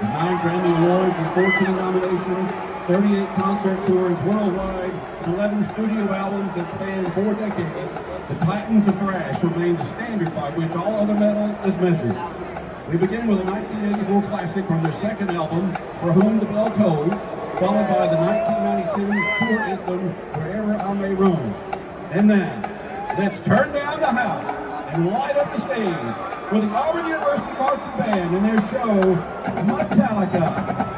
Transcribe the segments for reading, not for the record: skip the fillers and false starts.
with 9 Grammy Awards and 14 nominations, 38 concert tours worldwide, and 11 studio albums that span 4 decades, the Titans of Thrash remain the standard by which all other metal is measured. We begin with a 1984 classic from their second album, For Whom the Bell Tolls, followed by the 1992 tour anthem, Wherever I May Roam. And then, let's turn down the house and light up the stage with the Auburn University Marching Band and their show, Metallica.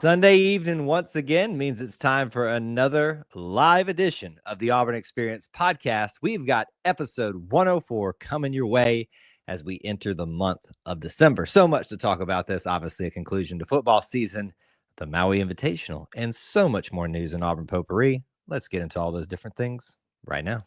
Sunday evening once again means it's time for another live edition of the Auburn Experience podcast. We've got episode 104 coming your way as we enter the month of December. So much to talk about this, obviously a conclusion to football season, the Maui Invitational, and so much more news in Auburn potpourri. Let's get into all those different things right now.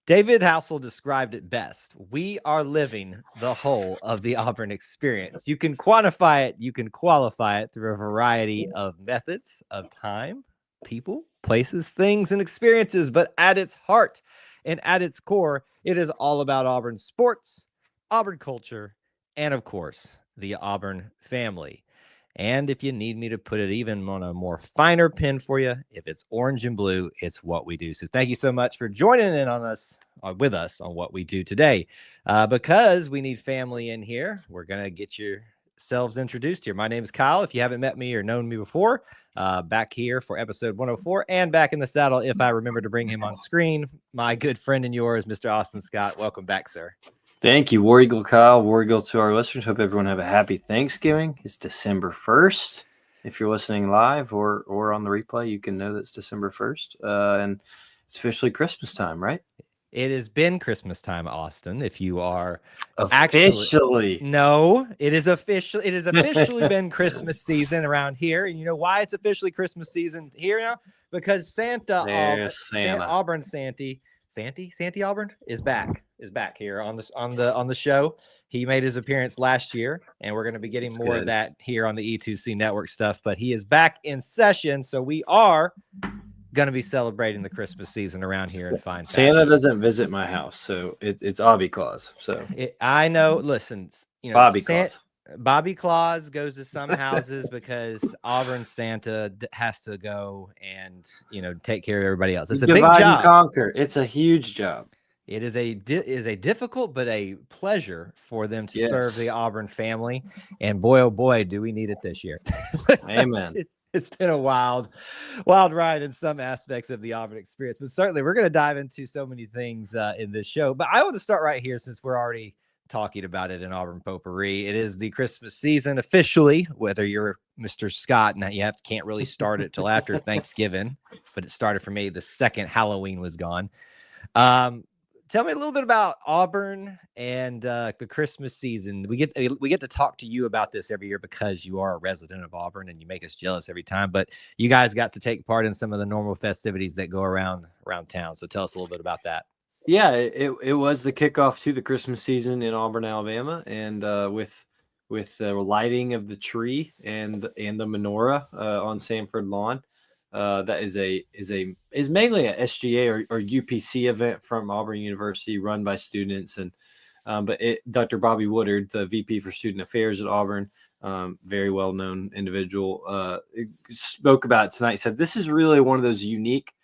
David Housel described it best. We are living the whole of the Auburn experience. You can quantify it, you can qualify it through a variety of methods of time, people, places, things, and experiences. But at its heart and at its core, it is all about Auburn sports, Auburn culture, and of course, the Auburn family. And if you need me to put it even on a more finer pin for you, if it's orange and blue, it's what we do. So thank you so much for joining in on us, with us on what we do today. Because we need family in here, we're going to get yourselves introduced here. My name is Kyle. If you haven't met me or known me before, back here for episode 104 and back in the saddle, if I remember to bring him on screen, my good friend and yours, Mr. Austin Scott. Welcome back, sir. Thank you, War Eagle Kyle. War Eagle to our listeners. Hope everyone have a happy Thanksgiving. It's December 1st. If you're listening live or on the replay, you can know that it's December 1st. And it's officially Christmas time, right? It has been Christmas time, Austin. If you are officially, no, it is official. It has officially been Christmas season around here. And you know why it's officially Christmas season here now? Because Santa Auburn Santy Auburn is back here on the show. He made his appearance last year, and we're going to be getting more of that here on the E2C Network stuff. But he is back in session, so we are going to be celebrating the Christmas season around here in fine Santa fashion. Doesn't visit my house, so it's Bobby Claus. So I know. Listen, you know, Bobby Claus goes to some houses because Auburn Santa has to go and, you know, take care of everybody else. It's a big job. And conquer. It's a huge job. It is a difficult but a pleasure for them to serve the Auburn family. And boy, oh boy, do we need it this year. Amen. It's been a wild ride in some aspects of the Auburn experience. But certainly we're going to dive into so many things in this show. But I want to start right here since we're already talking about it in Auburn potpourri. It is the Christmas season officially, whether you're Mr. Scott, and can't really start it till after Thanksgiving, but it started for me the second Halloween was gone. Tell me a little bit about Auburn and the Christmas season. We get to talk to you about this every year because you are a resident of Auburn and you make us jealous every time. But you guys got to take part in some of the normal festivities that go around town. So tell us a little bit about that. Yeah, it was the kickoff to the Christmas season in Auburn, Alabama, and with the lighting of the tree and the menorah on Sanford Lawn. That is mainly a SGA or UPC event from Auburn University, run by students, and but Dr. Bobby Woodard, the VP for Student Affairs at Auburn, very well known individual, spoke about it tonight. He said this is really one of those unique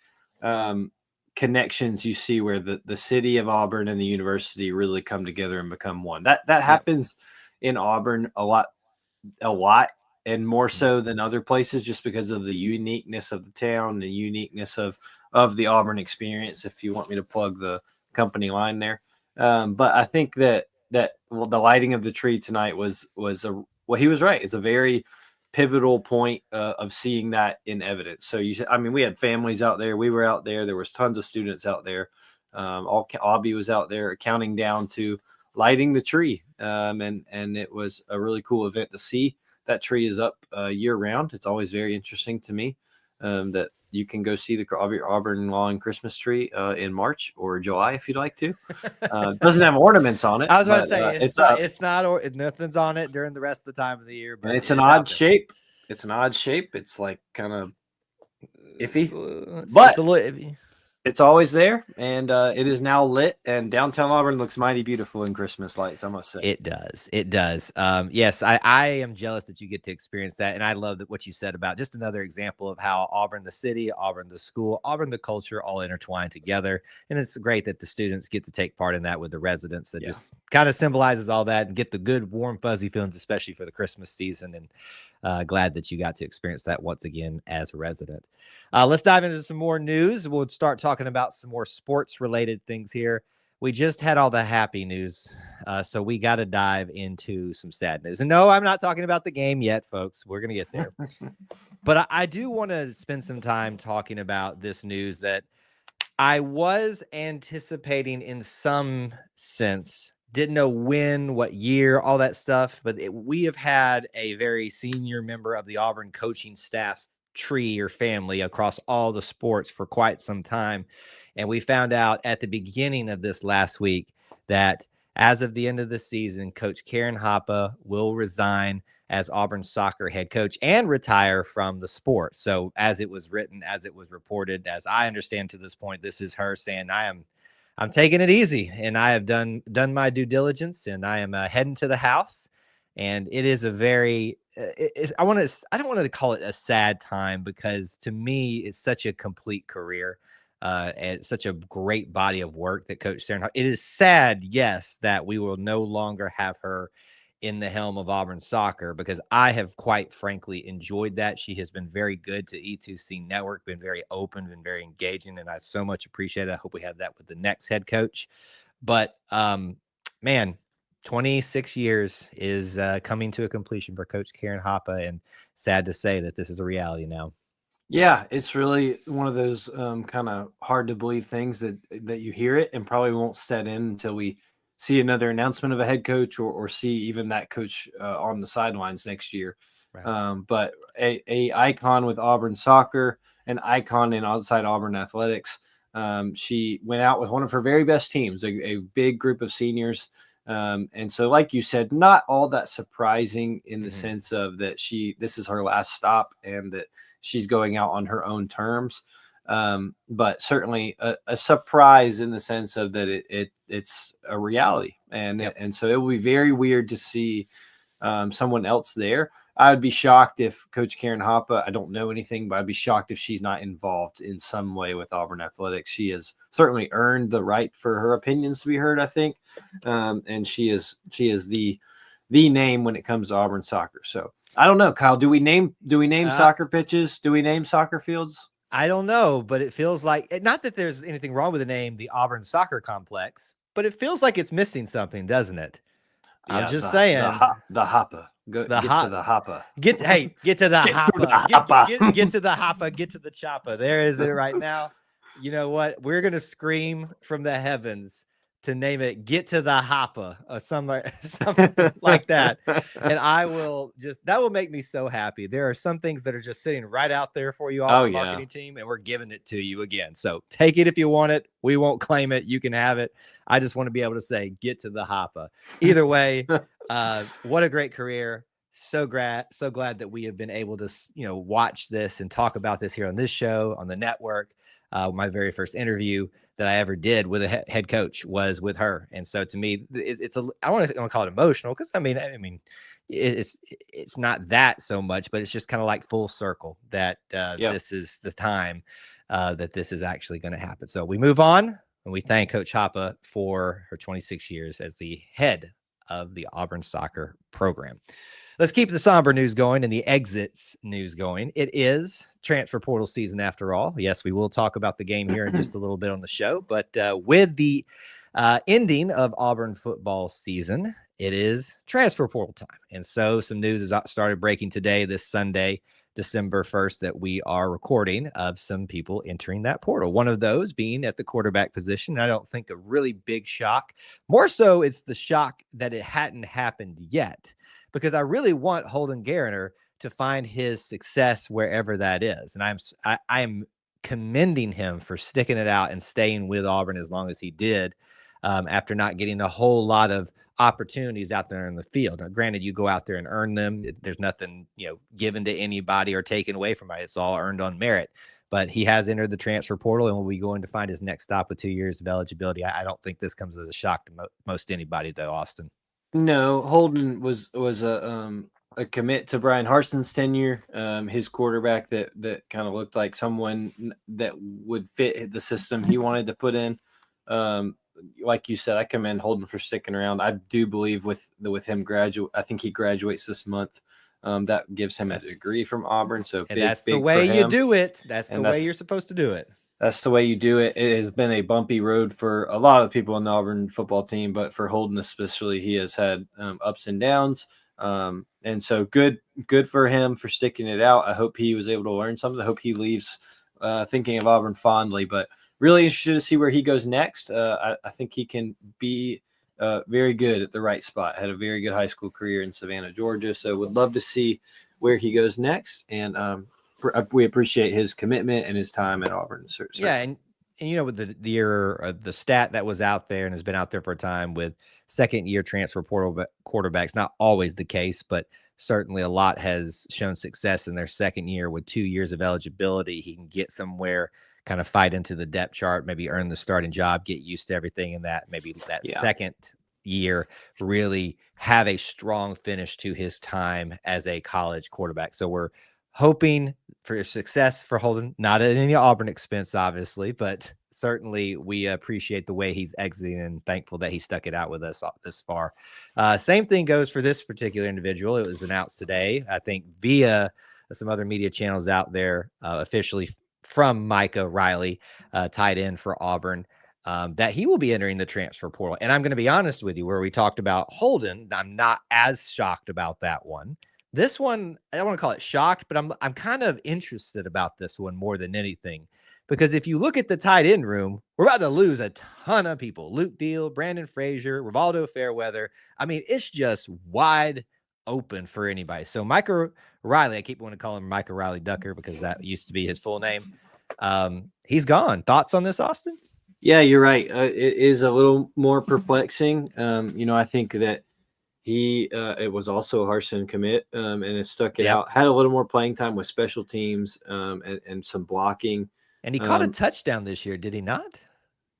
connections you see where the city of Auburn and the university really come together and become one. That happens in Auburn a lot. And more so than other places, just because of the uniqueness of the town, the uniqueness of the Auburn experience, if you want me to plug the company line there. But I think that the lighting of the tree tonight was he was right. It's a very pivotal point of seeing that in evidence. So we had families out there. We were out there. There was tons of students out there. Aubie was out there counting down to lighting the tree. And it was a really cool event to see. That tree is up year round. It's always very interesting to me that you can go see the Auburn Lawn Christmas tree in March or July if you'd like to. It doesn't have ornaments on it. I was about to say it's not nothing's on it during the rest of the time of the year. But it's an odd shape. It's an odd shape. It's like kind of iffy, but it's a little iffy. It's always there, and it is now lit, and downtown Auburn looks mighty beautiful in Christmas lights, I must say. It does. It does. Yes, I am jealous that you get to experience that. And I love that what you said about just another example of how Auburn, the city, Auburn, the school, Auburn, the culture, all intertwined together. And it's great that the students get to take part in that with the residents. That just kind of symbolizes all that and get the good, warm, fuzzy feelings, especially for the Christmas season. And glad that you got to experience that once again as a resident. Let's dive into some more news. We'll start talking about some more sports related things here. We just had all the happy news, so we got to dive into some sad news. And no, I'm not talking about the game yet, folks. We're going to get there. But I do want to spend some time talking about this news that I was anticipating in some sense. Didn't know when, what year, all that stuff. But we have had a very senior member of the Auburn coaching staff tree or family across all the sports for quite some time. And we found out at the beginning of this last week that as of the end of the season, Coach Karen Hoppe will resign as Auburn soccer head coach and retire from the sport. So as it was written, as it was reported, as I understand to this point, this is her saying, I'm taking it easy and I have done my due diligence and I am heading to the house. And it is a very, I don't want to call it a sad time because to me, it's such a complete career. And such a great body of work that Coach Stern. It is sad, yes, that we will no longer have her in the helm of Auburn soccer because I have quite frankly enjoyed that. She has been very good to E2C Network, been very open, been very engaging, and I so much appreciate it. I hope we have that with the next head coach. But man, 26 years is coming to a completion for Coach Karen Hoppe, and sad to say that this is a reality now. Yeah, it's really one of those kind of hard to believe things that you hear it and probably won't set in until we see another announcement of a head coach or see even that coach on the sidelines next year. Right. But a icon with Auburn soccer, an icon in outside Auburn athletics. She went out with one of her very best teams, a big group of seniors. And so, like you said, not all that surprising in the sense of that this is her last stop and that she's going out on her own terms. But certainly a surprise in the sense of that it's a reality. And so it will be very weird to see someone else there. I would be shocked if Coach Karen Hoppe, I don't know anything, but I'd be shocked if she's not involved in some way with Auburn athletics. She has certainly earned the right for her opinions to be heard, I think. And she is the name when it comes to Auburn soccer. So I don't know, Kyle, do we name soccer pitches? Do we name soccer fields? I don't know, but it feels like, not that there's anything wrong with the name, the Auburn Soccer Complex, but it feels like it's missing something, doesn't it? I'm just saying. The Hoppe. Get to the Hoppe. Get to the Hoppe. Get to the Hoppe. Get to the chopper. There is it right now. You know what? We're going to scream from the heavens to name it Get to the Hoppe or something like that. And that will make me so happy. There are some things that are just sitting right out there for you all, the marketing team, and we're giving it to you again. So take it if you want it. We won't claim it. You can have it. I just want to be able to say Get to the Hoppe. Either way, what a great career. So glad that we have been able to, watch this and talk about this here on this show, on the network. My very first interview that I ever did with a head coach was with her. And so to me, I want to call it emotional because I mean, it's not that so much, but it's just kind of like full circle that this is the time that this is actually going to happen. So we move on and we thank Coach Hoppe for her 26 years as the head of the Auburn soccer program. Let's keep the somber news going and the exits news going. It is transfer portal season after all. Yes, we will talk about the game here in just a little bit on the show, but with the ending of Auburn football season, it is transfer portal time. And so some news has started breaking today, this Sunday, December 1st, that we are recording of some people entering that portal. One of those being at the quarterback position. I don't think a really big shock. More so, it's the shock that it hadn't happened yet, because I really want Holden Gariner to find his success wherever that is. And I am commending him for sticking it out and staying with Auburn as long as he did, after not getting a whole lot of opportunities out there in the field. Now, granted, you go out there and earn them. There's nothing, given to anybody or taken away from it. It's all earned on merit. but he has entered the transfer portal and will be going to find his next stop with 2 years of eligibility. I don't think this comes as a shock to most anybody, though, Austin. No, Holden was a commit to Brian Harson's tenure. His quarterback that kind of looked like someone that would fit the system he wanted to put in. Like you said, I commend Holden for sticking around. I do believe with him I think he graduates this month. That gives him a degree from Auburn. So that's the way you do it. That's the way you're supposed to do it. That's the way you do it. It has been a bumpy road for a lot of people on the Auburn football team, but for Holden especially, he has had ups and downs. And so good for him for sticking it out. I hope he was able to learn something. I hope he leaves thinking of Auburn fondly, but really interested to see where he goes next. I think he can be very good at the right spot. Had a very good high school career in Savannah, Georgia. So would love to see where he goes next. And we appreciate his commitment and his time at Auburn. Yeah, and you know, with the year, the stat that was out there and has been out there for a time with second-year transfer portal quarterbacks, not always the case, but certainly a lot has shown success in their second year with 2 years of eligibility. He can get somewhere, kind of fight into the depth chart, maybe earn the starting job, get used to everything in that, maybe that second year really have a strong finish to his time as a college quarterback. So we're hoping for success for Holden, not at any Auburn expense, obviously, but certainly we appreciate the way he's exiting and thankful that he stuck it out with us this far. Same thing goes for this particular individual. It was announced today, I think, via some other media channels out there, officially from Micah Riley, tight end for Auburn, that he will be entering the transfer portal. And I'm going to be honest with you, where we talked about Holden, I'm not as shocked about that one. This one, I don't want to call it shocked, but I'm kind of interested about this one more than anything, because if you look at the tight end room, we're about to lose a ton of people. Luke Deal, Brandon Frazier, Rivaldo Fairweather. I mean, it's just wide open for anybody. So Micah Riley, I keep wanting to call him Micah Riley Ducker because that used to be his full name. He's gone. Thoughts on this, Austin? Yeah, you're right. It is a little more perplexing. I think that it was also a Harsin commit, and it stuck it out. Had a little more playing time with special teams and some blocking. And he caught a touchdown this year, did he not?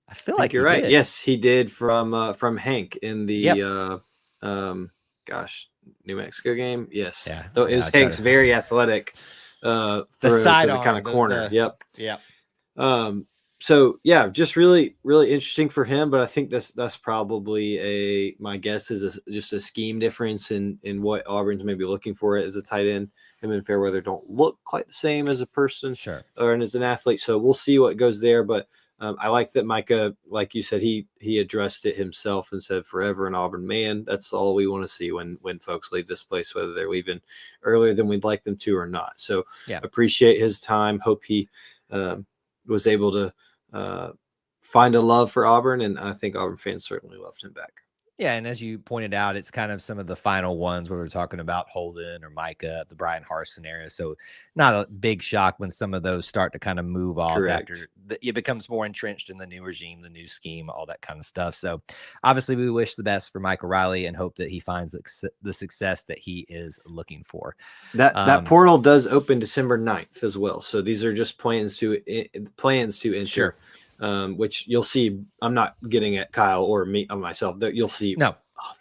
I feel like you're right. Did. Yes, he did from Hank in the New Mexico game. Yes, though Hank's very athletic. The sidearm, kind of corner. Yep. So yeah, just really, really interesting for him. But I think that's probably my guess is just a scheme difference in what Auburn's maybe looking for as a tight end. Him and Fairweather don't look quite the same as a person, or as an athlete. So we'll see what goes there. But I like that Micah, like you said, he addressed it himself and said, "Forever an Auburn man." That's all we want to see when folks leave this place, whether they're leaving earlier than we'd like them to or not. So appreciate his time. Hope he was able to find a love for Auburn, and I think Auburn fans certainly loved him back. Yeah, and as you pointed out, it's kind of some of the final ones where we're talking about Holden or Micah, the Brian Harsin area. So not a big shock when some of those start to kind of move off after it becomes more entrenched in the new regime, the new scheme, all that kind of stuff. So obviously we wish the best for Michael Riley and hope that he finds the success that he is looking for. That portal does open December 9th as well. So these are just plans to enter. Sure. Which you'll see. I'm not getting at Kyle or me or myself. You'll see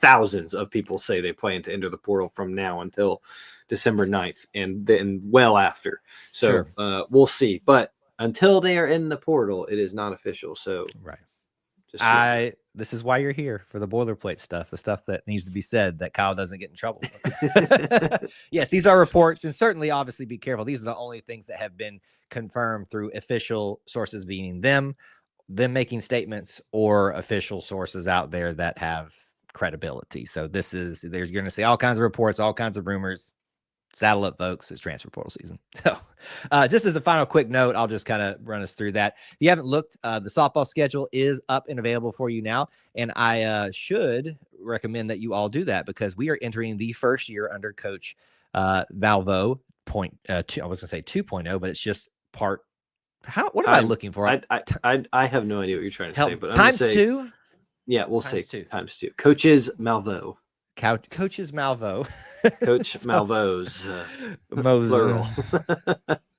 thousands of people say they plan to enter the portal from now until December 9th and then well after. So we'll see. But until they are in the portal, it is not official. So this is why you're here, for the boilerplate stuff, the stuff that needs to be said that Kyle doesn't get in trouble. Yes, these are reports, and certainly obviously be careful. These are the only things that have been confirmed through official sources, meaning them making statements, or official sources out there that have credibility. So there's going to see all kinds of reports, all kinds of rumors. Saddle up, folks. It's transfer portal season. So just as a final quick note, I'll just kind of run us through that. If you haven't looked, the softball schedule is up and available for you now. And I should recommend that you all do that, because we are entering the first year under Coach Valvo I was going to say 2.0, but it's just part. What am I looking for? I have no idea what you're trying to say, but times two? Yeah, we'll say times two. Coaches Malvo. Coaches Malvo. Coach Malvo's plural.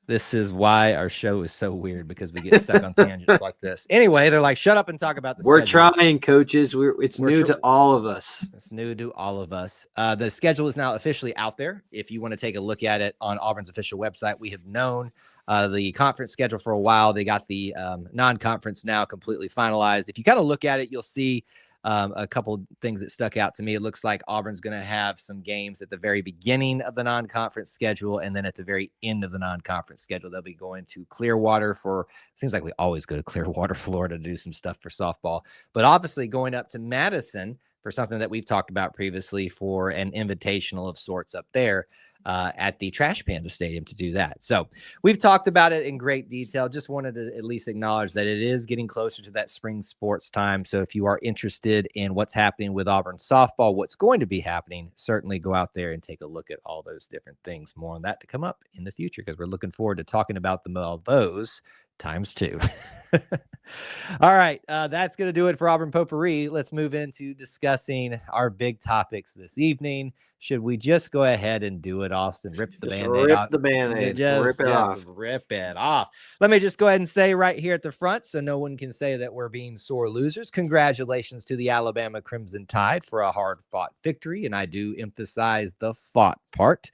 This is why our show is so weird, because we get stuck on tangents like this. Anyway, they're like, shut up and talk about the We're schedule. trying, coaches. It's new to all of us. It's new to all of us. The schedule is now officially out there. If you want to take a look at it on Auburn's official website, we have known the conference schedule for a while. They got the non-conference now completely finalized. If you kind of look at it, you'll see a couple things that stuck out to me. It looks like Auburn's going to have some games at the very beginning of the non-conference schedule, and then at the very end of the non-conference schedule, they'll be going to Clearwater for, seems like we always go to Clearwater, Florida to do some stuff for softball, but obviously going up to Madison for something that we've talked about previously, for an invitational of sorts up there at the Trash Panda Stadium to do that. So we've talked about it in great detail. Just wanted to at least acknowledge that it is getting closer to that spring sports time. So if you are interested in what's happening with Auburn softball, what's going to be happening, certainly go out there and take a look at all those different things. More on that to come up in the future, because we're looking forward to talking about them all those times two. All right, that's going to do it for Auburn Potpourri. Let's move into discussing our big topics this evening. Should we just go ahead and do it, Austin? Rip the Band-Aid off. The Band-Aid. Just Rip it off. Rip it off. Let me just go ahead and say right here at the front, so no one can say that we're being sore losers, congratulations to the Alabama Crimson Tide for a hard-fought victory, and I do emphasize the fought part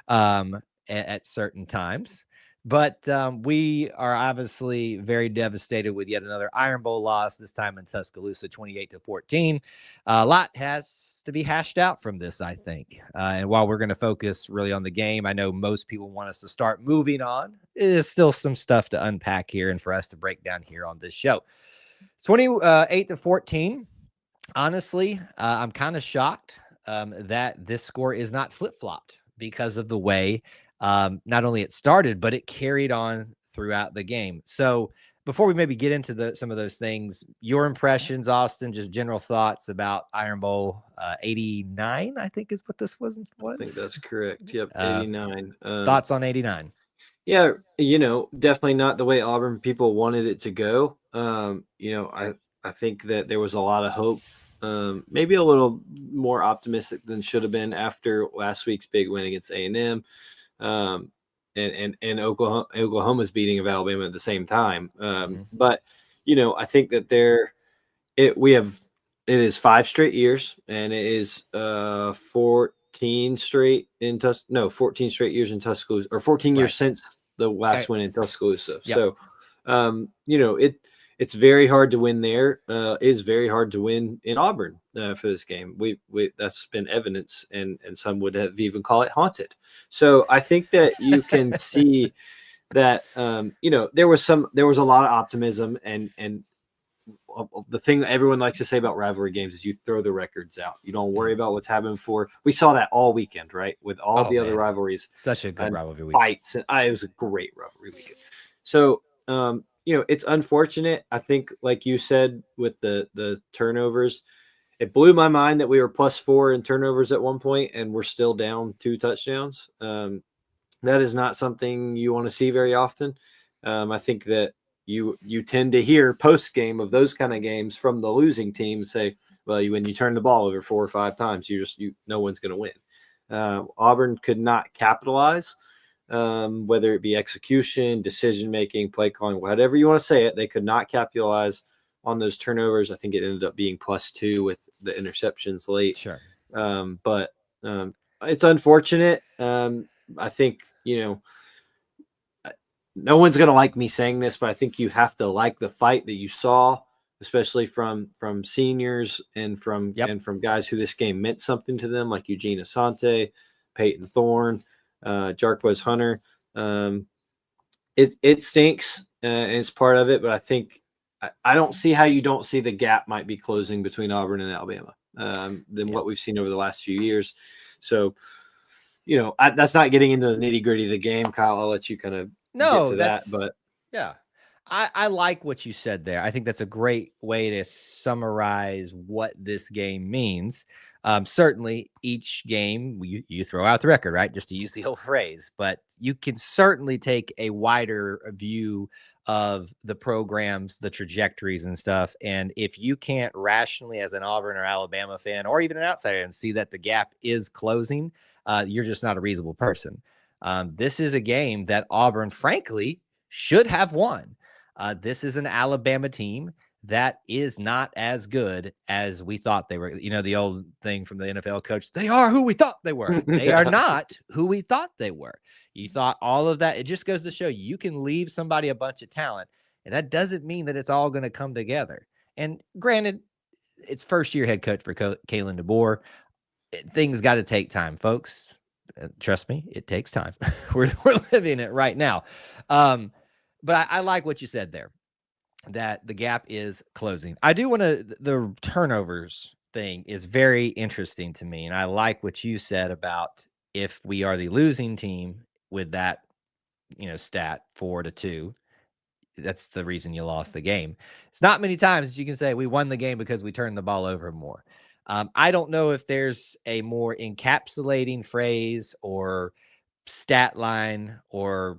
at certain times. But we are obviously very devastated with yet another Iron Bowl loss, this time in Tuscaloosa, 28-14. A lot has to be hashed out from this, I think. And while we're going to focus really on the game, I know most people want us to start moving on. There's still some stuff to unpack here and for us to break down here on this show. 28-14. Honestly, I'm kind of shocked that this score is not flip-flopped because of the way not only it started, but it carried on throughout the game. So before we maybe get into some of those things, your impressions, Austin, just general thoughts about Iron Bowl 89, I think is what this was. I think that's correct. Yep, 89. Thoughts on 89? Yeah, definitely not the way Auburn people wanted it to go. I think that there was a lot of hope, maybe a little more optimistic than should have been after last week's big win against A&M. And Oklahoma's beating of Alabama at the same time. But I think that it is 5 straight years, and it is 14 straight years in Tuscaloosa, or 14 years since the last win in Tuscaloosa. Yep. So, it's very hard to win there. It is very hard to win in Auburn for this game. We that's been evidence, and some would have even call it haunted. So I think that you can see that there was a lot of optimism, and the thing that everyone likes to say about rivalry games is you throw the records out. You don't worry about what's happened before. We saw that all weekend, right, with all other rivalries. Such a good rivalry weekend. Fights, and it was a great rivalry weekend. So. It's unfortunate. I think, like you said, with the turnovers, it blew my mind that we were +4 in turnovers at one point, and we're still down 2 touchdowns. That is not something you want to see very often. I think that you tend to hear post game of those kind of games from the losing team say, well, when you turn the ball over 4 or 5 times, no one's going to win. Auburn could not capitalize. Whether it be execution, decision-making, play calling, whatever you want to say it, they could not capitalize on those turnovers. I think it ended up being +2 with the interceptions late. Sure. But it's unfortunate. I think, no one's going to like me saying this, but I think you have to like the fight that you saw, especially from seniors and from guys who this game meant something to them, like Eugene Asante, Peyton Thorne, Jarquez Hunter. It stinks, and it's part of it, but I think I don't see how you don't see the gap might be closing between Auburn and Alabama than what we've seen over the last few years. So, that's not getting into the nitty gritty of the game. Kyle, I'll let you kind of get to that. But yeah, I like what you said there. I think that's a great way to summarize what this game means. Certainly each game you throw out the record, right? Just to use the old phrase, but you can certainly take a wider view of the programs, the trajectories and stuff. And if you can't rationally as an Auburn or Alabama fan, or even an outsider, and see that the gap is closing, you're just not a reasonable person. This is a game that Auburn, frankly, should have won. This is an Alabama team that is not as good as we thought they were. You know, the old thing from the NFL coach, they are who we thought they were. They are not who we thought they were. You thought all of that. It just goes to show you can leave somebody a bunch of talent, and that doesn't mean that it's all going to come together. And granted, it's first-year head coach for Kalen DeBoer. Things got to take time, folks. Trust me, it takes time. we're living it right now. But I like what you said there, that the gap is closing. I do want to, the turnovers thing is very interesting to me. And I like what you said about if we are the losing team with that, stat 4-2, that's the reason you lost the game. It's not many times that you can say we won the game because we turned the ball over more. I don't know if there's a more encapsulating phrase or stat line or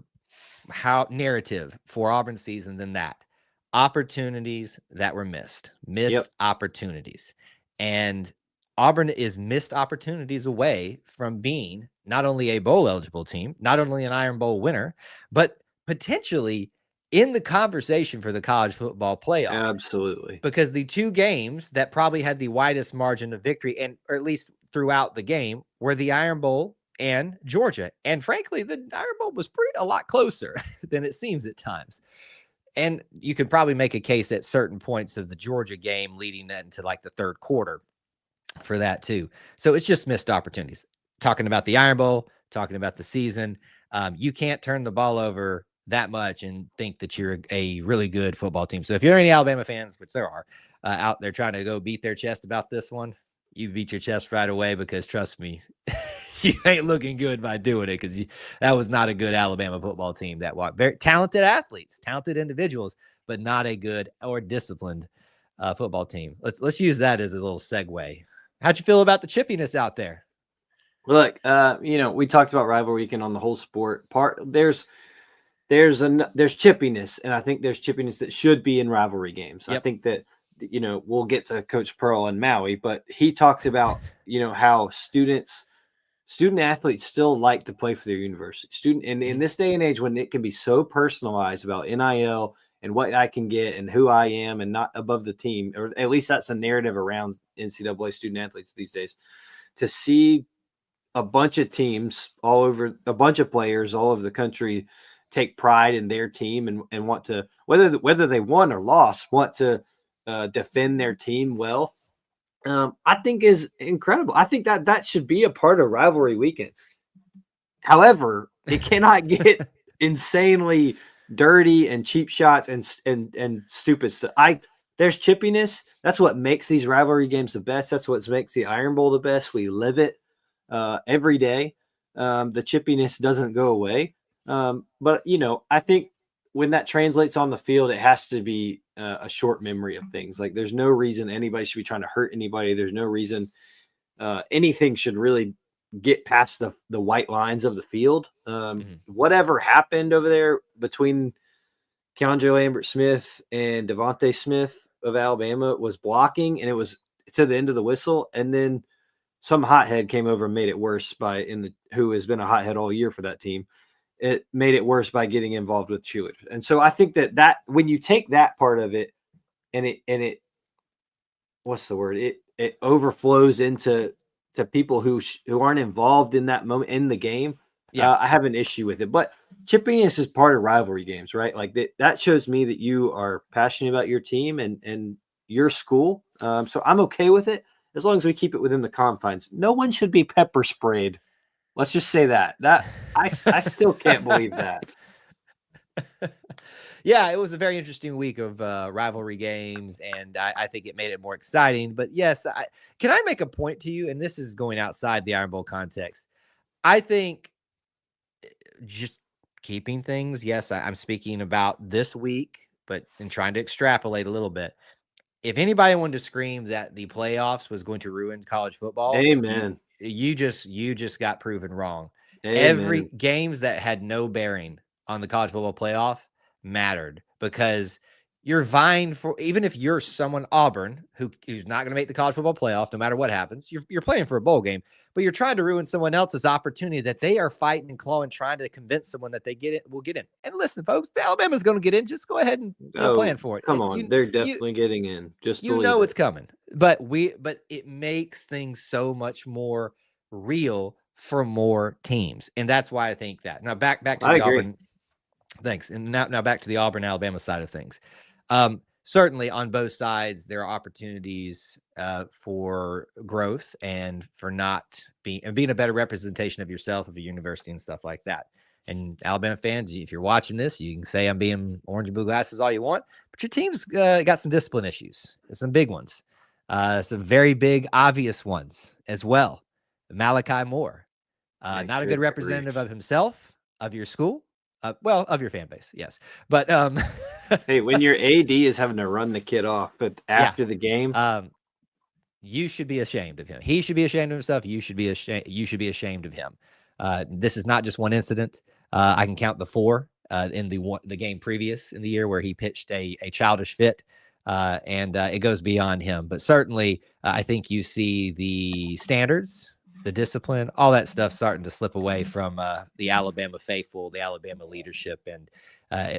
how narrative for Auburn season than that. Opportunities that were missed opportunities. And Auburn is missed opportunities away from being not only a bowl eligible team, not only an Iron Bowl winner, but potentially in the conversation for the college football playoff. Absolutely. Because the two games that probably had the widest margin of victory, or at least throughout the game, were the Iron Bowl and Georgia. And frankly, the Iron Bowl was a lot closer than it seems at times. And you could probably make a case at certain points of the Georgia game leading that into like the third quarter for that too. So it's just missed opportunities. Talking about the Iron Bowl, talking about the season, you can't turn the ball over that much and think that you're a really good football team. So if you're any Alabama fans, which there are, out there trying to go beat their chest about this one, you beat your chest right away, because trust me, you ain't looking good by doing it, because that was not a good Alabama football team that walked. Very talented athletes, talented individuals, but not a good or disciplined football team. Let's use that as a little segue. How'd you feel about the chippiness out there? Look, we talked about rivalry weekend on the whole sport part. There's chippiness, and I think there's chippiness that should be in rivalry games. Yep. I think that, we'll get to Coach Pearl and Maui, but he talked about, how student athletes still like to play for their university. And in this day and age when it can be so personalized about NIL and what I can get and who I am and not above the team, or at least that's a narrative around NCAA student athletes these days, to see a bunch of teams all over, a bunch of players all over the country take pride in their team and want to, whether they won or lost, want to defend their team well, I think is incredible. I think that should be a part of rivalry weekends. However, it cannot get insanely dirty and cheap shots and stupid stuff. There's chippiness. That's what makes these rivalry games the best. That's what makes the Iron Bowl the best. We live it every day. The chippiness doesn't go away. But I think when that translates on the field, it has to be a short memory of things. Like, there's no reason anybody should be trying to hurt anybody. There's no reason anything should really get past the white lines of the field. Whatever happened over there between Keandre Lambert-Smith and Devontae Smith of Alabama was blocking, and it was to the end of the whistle. And then some hothead came over and made it worse who has been a hothead all year for that team. It made it worse by getting involved with cheerleaders. And so I think that when you take that part of it and it what's the word? It overflows into people who aren't involved in that moment in the game. Yeah, I have an issue with it. But chippiness is part of rivalry games, right? Like that shows me that you are passionate about your team and your school. So I'm okay with it as long as we keep it within the confines. No one should be pepper sprayed. Let's just say that I still can't believe that. Yeah, it was a very interesting week of rivalry games, and I think it made it more exciting. But yes, can I make a point to you? And this is going outside the Iron Bowl context. I think just keeping things, yes, I'm speaking about this week, but in trying to extrapolate a little bit. If anybody wanted to scream that the playoffs was going to ruin college football, amen. You just got proven wrong. Amen. Every games that had no bearing on the college football playoff mattered, because you're vying for, even if you're someone Auburn who's not going to make the college football playoff, no matter what happens, you're playing for a bowl game, but you're trying to ruin someone else's opportunity that they are fighting and clawing, trying to convince someone that they will get in. And listen, folks, Alabama's going to get in. Just go ahead and plan for it. Come on, they're definitely getting in. Just believe it's coming. But it makes things so much more real for more teams, and that's why I think that. Now back to the Auburn. Thanks. And now back to the Auburn Alabama side of things. Certainly on both sides, there are opportunities for growth and for not being a better representation of yourself, of a university and stuff like that. And Alabama fans, if you're watching this, you can say I'm being orange and blue glasses all you want, but your team's got some discipline issues, some big ones, some very big, obvious ones as well. Malachi Moore, not a good representative of himself, of your school. Of your fan base, yes. But hey, when your AD is having to run the kid off, but after the game, you should be ashamed of him. He should be ashamed of himself. You should be ashamed. You should be ashamed of him. This is not just one incident. I can count the 4 in the game previous in the year where he pitched a childish fit, and it goes beyond him. But certainly, I think you see the standards, the discipline, all that stuff starting to slip away from the Alabama faithful, the Alabama leadership, and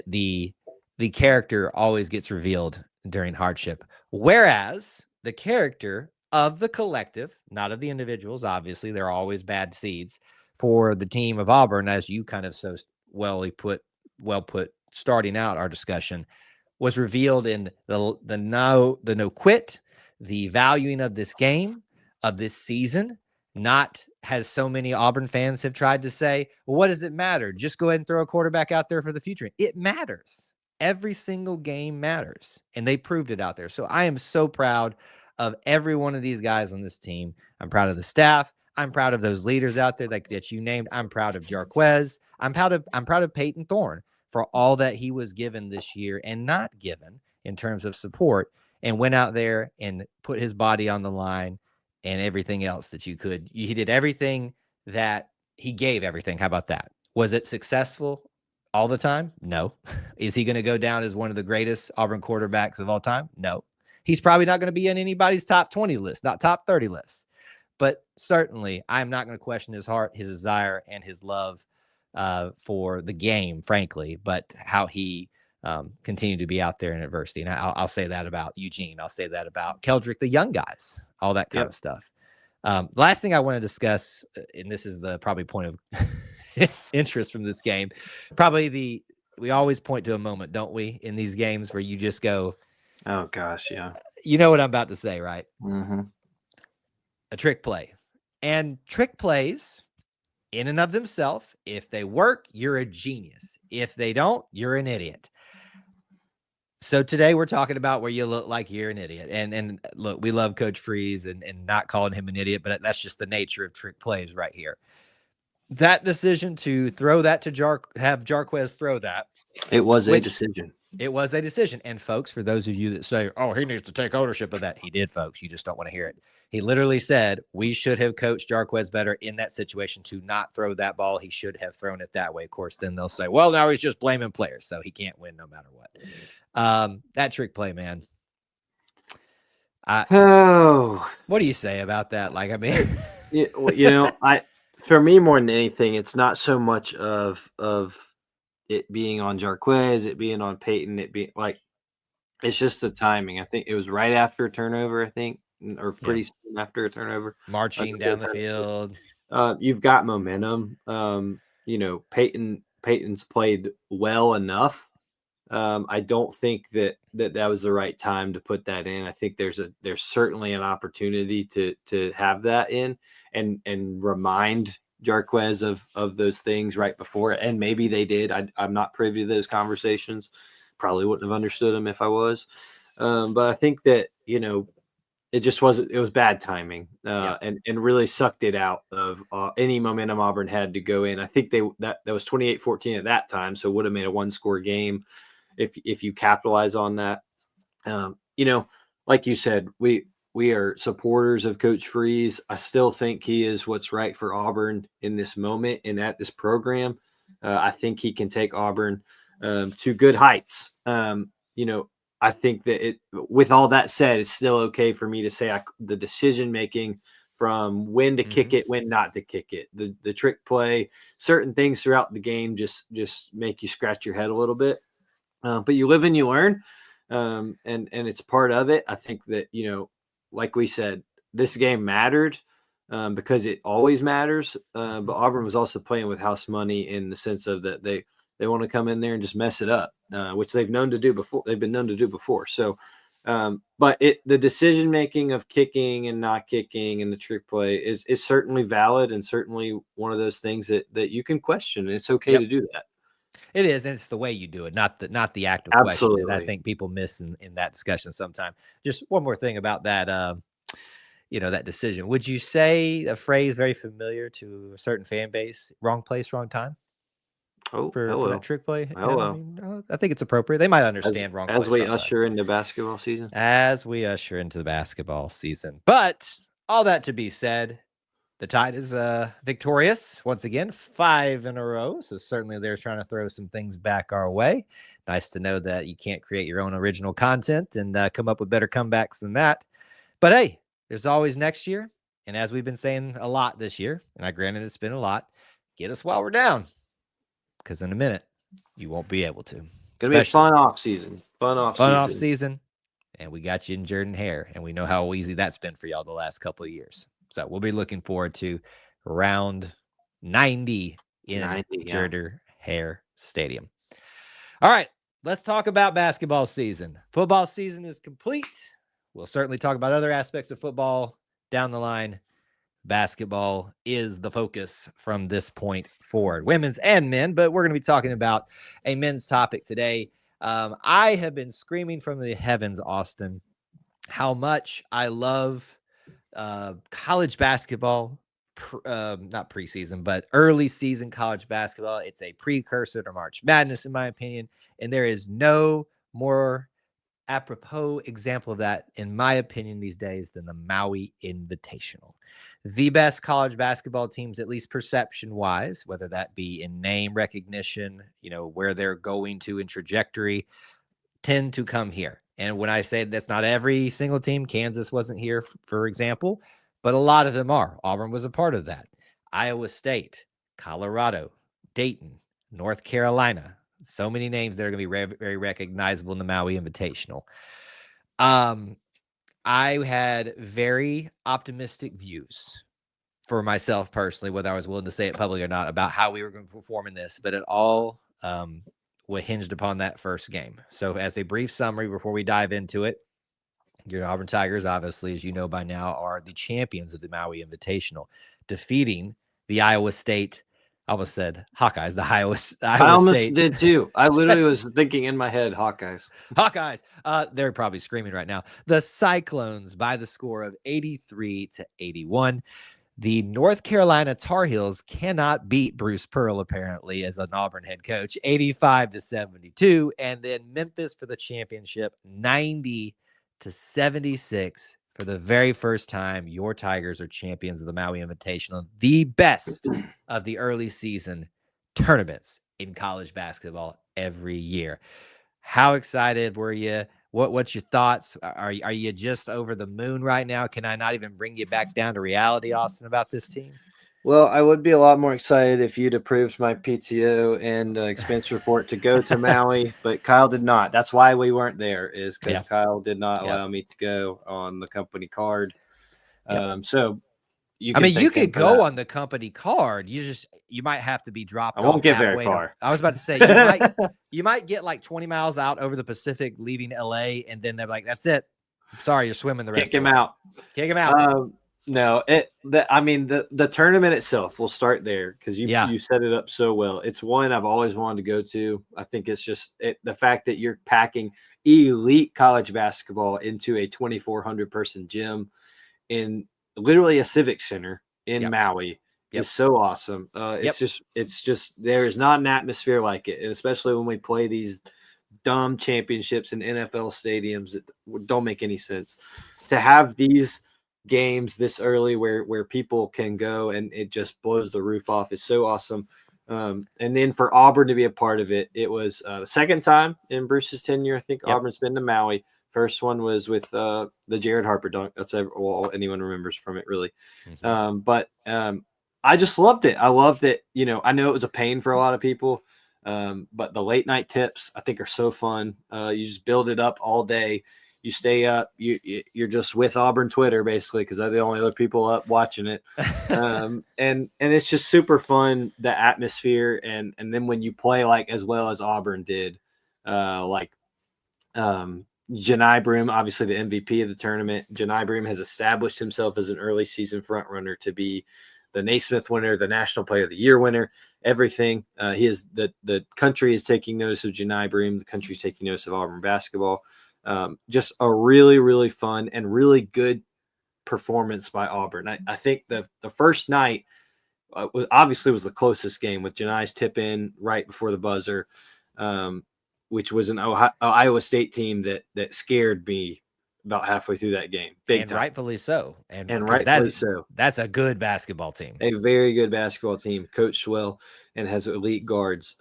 the character always gets revealed during hardship. Whereas the character of the collective, not of the individuals, obviously, there are always bad seeds for the team of Auburn, as you kind of so well put starting out our discussion, was revealed in the no quit, the valuing of this game, of this season. Not has so many Auburn fans have tried to say, well, what does it matter? Just go ahead and throw a quarterback out there for the future. It matters. Every single game matters. And they proved it out there. So I am so proud of every one of these guys on this team. I'm proud of the staff. I'm proud of those leaders out there that you named. I'm proud of Jarquez. I'm proud of Peyton Thorne for all that he was given this year and not given in terms of support, and went out there and put his body on the line and everything else that you could. He did everything that he gave everything. How about that? Was it successful all the time? No. Is he going to go down as one of the greatest Auburn quarterbacks of all time? No. He's probably not going to be in anybody's top 20 list, not top 30 list. But certainly, I'm not going to question his heart, his desire, and his love for the game, frankly, but how he continue to be out there in adversity. And I'll say that about Eugene. I'll say that about Keldrick, the young guys, all that kind of stuff. Last thing I want to discuss, and this is the probably point of interest from this game, we always point to a moment, don't we, in these games where you just go, oh gosh, yeah. You know what I'm about to say, right? Mm-hmm. A trick play. And trick plays, in and of themselves, if they work, you're a genius. If they don't, you're an idiot. So today we're talking about where you look like you're an idiot. And look, we love Coach Freeze and not calling him an idiot, but that's just the nature of trick plays right here. That decision to throw that to have Jarquez throw that. It was a decision. It was a decision. And folks, for those of you that say, oh, he needs to take ownership of that. He did, folks. You just don't want to hear it. He literally said, we should have coached Jarquez better in that situation to not throw that ball. He should have thrown it that way. Of course, then they'll say, well, now he's just blaming players, so he can't win no matter what. That trick play, man. What do you say about that? Like, I mean, for me, more than anything, it's not so much of it being on Jarquez, it being on Peyton, it being like, it's just the timing. I think it was right after a turnover, or pretty soon after a turnover. Marching down the field. You've got momentum. Peyton's played well enough. I don't think that was the right time to put that in. I think there's certainly an opportunity to have that in and remind Jarquez of those things right before it. And maybe they did. I'm not privy to those conversations. Probably wouldn't have understood them if I was. But I think that, it just wasn't, it was bad timing and really sucked it out of any momentum Auburn had to go in. I think that was 28-14 at that time. So it would have made a 1-score game if you capitalize on that. Like you said, we are supporters of Coach Freeze. I still think he is what's right for Auburn in this moment and at this program. I think he can take Auburn to good heights. I think that with all that said, it's still okay for me to say the decision making from when to kick it, when not to kick it, the trick play, certain things throughout the game just make you scratch your head a little bit. But you live and you learn, and it's part of it. I think that, like we said, this game mattered because it always matters. But Auburn was also playing with house money in the sense of that they want to come in there and just mess it up, which they've known to do before. They've been known to do before. So, but the decision making of kicking and not kicking and the trick play is certainly valid and certainly one of those things that you can question. And it's okay to do that. It is, and it's the way you do it, not the act of Absolutely. question that I think people miss in that discussion sometimes. Just one more thing about that, that decision. Would you say a phrase very familiar to a certain fan base? Wrong place, wrong time. For that trick play. I think it's appropriate. They might understand wrong place, as we wrong usher time. into basketball season. As we usher into the basketball season. But all that to be said, the Tide is victorious once again, 5 in a row. So certainly they're trying to throw some things back our way. Nice to know that you can't create your own original content and come up with better comebacks than that. But hey, there's always next year. And as we've been saying a lot this year, and I granted it's been a lot, get us while we're down. Because in a minute, you won't be able to. It's going to be a fun off season. Fun off season. And we got you in Jordan Hare. And we know how easy that's been for y'all the last couple of years. So we'll be looking forward to round 90 in Jordan Hare Stadium. All right, let's talk about basketball season. Football season is complete. We'll certainly talk about other aspects of football down the line. Basketball is the focus from this point forward, women's and men, but we're going to be talking about a men's topic today. I have been screaming from the heavens, Austin, how much I love college basketball, not preseason, but early season college basketball. It's a precursor to March Madness, in my opinion, and there is no more apropos example of that, in my opinion, these days than the Maui Invitational. The best college basketball teams, at least perception-wise, whether that be in name recognition, where they're going to in trajectory, tend to come here. And when I say that's not every single team, Kansas wasn't here, for example, but a lot of them are. Auburn was a part of that. Iowa State, Colorado, Dayton, North Carolina. So many names that are going to be very recognizable in the Maui Invitational. I had very optimistic views for myself personally, whether I was willing to say it publicly or not, about how we were going to perform in this, but it all was hinged upon that first game. So as a brief summary before we dive into it, your Auburn Tigers, obviously, as you know by now, are the champions of the Maui Invitational, defeating the Iowa State. I almost said Hawkeyes, Iowa I almost State. did too. I literally was thinking in my head, Hawkeyes. They're probably screaming right now. The Cyclones by the score of 83-81. The North Carolina Tar Heels cannot beat Bruce Pearl, apparently, as an Auburn head coach, 85-72. And then Memphis for the championship, 90-76. For the very first time, your Tigers are champions of the Maui Invitational, the best of the early season tournaments in college basketball every year. How excited were you? What's your thoughts? Are you just over the moon right now? Can I not even bring you back down to reality, Austin, about this team? Well, I would be a lot more excited if you'd approved my PTO and expense report to go to Maui, but Kyle did not. That's why we weren't there, is because Kyle did not allow me to go on the company card. So you could go on the company card. You might have to be dropped off. I won't get very far. I was about to say, you might get like 20 miles out over the Pacific, leaving LA, and then they're like, that's it. Sorry, you're swimming the rest of the way. Kick him out. No, the tournament itself, we'll start there because you set it up so well. It's one I've always wanted to go to. I think it's just the fact that you're packing elite college basketball into a 2,400 person gym in literally a civic center in Maui is so awesome. It's just there is not an atmosphere like it, and especially when we play these dumb championships in NFL stadiums that don't make any sense. To have these games this early where people can go and it just blows the roof off is so awesome. And then for Auburn to be a part of it, it was the second time in Bruce's tenure. I think Auburn's been to Maui. First one was with the Jared Harper dunk. That's all anyone remembers from it, really. But I just loved it. I loved it. I know it was a pain for a lot of people, but the late night tips I think are so fun. You just build it up all day. You stay up. You're just with Auburn Twitter basically because they're the only other people up watching it, and it's just super fun. The atmosphere, and then when you play like as well as Auburn did, Janai Broom, obviously the MVP of the tournament. Janai Broom has established himself as an early season front runner to be the Naismith winner, the National Player of the Year winner, everything. He is the country is taking notice of Janai Broom. The country is taking notice of Auburn basketball. Just a really, really fun and really good performance by Auburn. I think the first night obviously was the closest game with Janai's tip in right before the buzzer, which was an Iowa State team that scared me about halfway through that game. Big time. Rightfully so. And rightfully so. That's a good basketball team. A very good basketball team, coached well and has elite guards.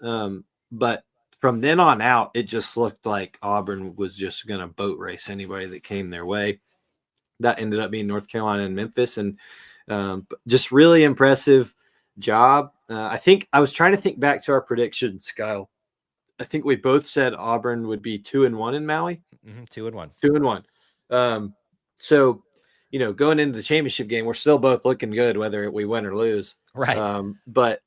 But from then on out, it just looked like Auburn was just going to boat race anybody that came their way. That ended up being North Carolina and Memphis, and just really impressive job. I think I was trying to think back to our predictions, Kyle. I think we both said Auburn would be 2-1 in Maui. 2-1. 2-1. So, going into the championship game, we're still both looking good, whether we win or lose. Right. But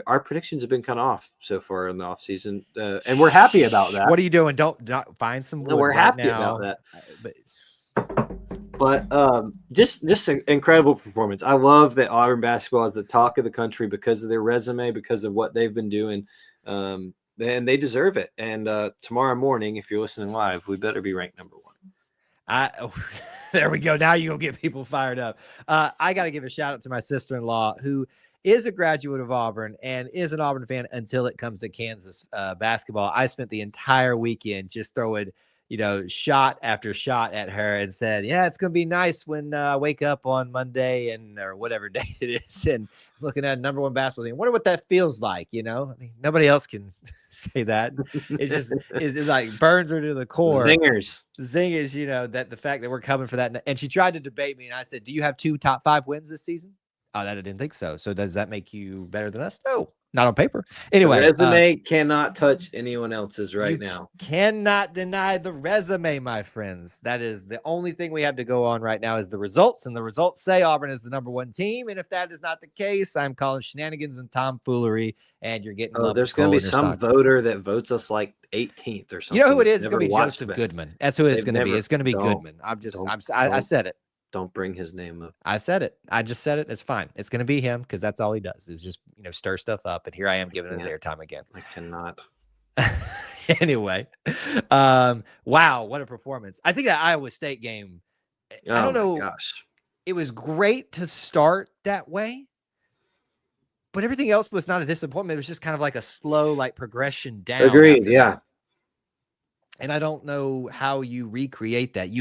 our predictions have been kind of off so far in the offseason, and we're happy about that. What are you doing? Don't find some wood. No, we're right happy now. about that. But just an incredible performance. I love that Auburn basketball is the talk of the country because of their resume, because of what they've been doing. And they deserve it. And tomorrow morning, if you're listening live, we better be ranked number 1. There we go. Now you'll get people fired up. I got to give a shout out to my sister-in-law who is a graduate of Auburn and is an Auburn fan until it comes to Kansas basketball. I spent the entire weekend just throwing, shot after shot at her and said, yeah, it's going to be nice when I wake up on Monday or whatever day it is and looking at number 1 basketball team. I wonder what that feels like, I mean, nobody else can say that. It's just, it's like burns her to the core. Zingers, that the fact that we're coming for that. And she tried to debate me and I said, do you have 2 top 5 wins this season? Oh, that I didn't think so. So does that make you better than us? No, not on paper. Anyway, the resume cannot touch anyone else's right now. Cannot deny the resume, my friends. That is the only thing we have to go on right now is the results, and the results say Auburn is the number 1 team. And if that is not the case, I'm calling shenanigans and tomfoolery, and you're getting. Oh, there's going to be some voter that votes us like 18th or something. You know who it is? It's going to be Joseph Goodman. That's who it's going to be. It's going to be Goodman. I said it. Don't bring his name up. I said it. I just said it. It's fine. It's going to be him because that's all he does is just, stir stuff up. And here I am giving his airtime again. I cannot. Anyway, wow, what a performance. I think that Iowa State game, I don't know. Gosh. It was great to start that way, but everything else was not a disappointment. It was just kind of like a slow, progression down. Agreed. Yeah. And I don't know how you recreate that.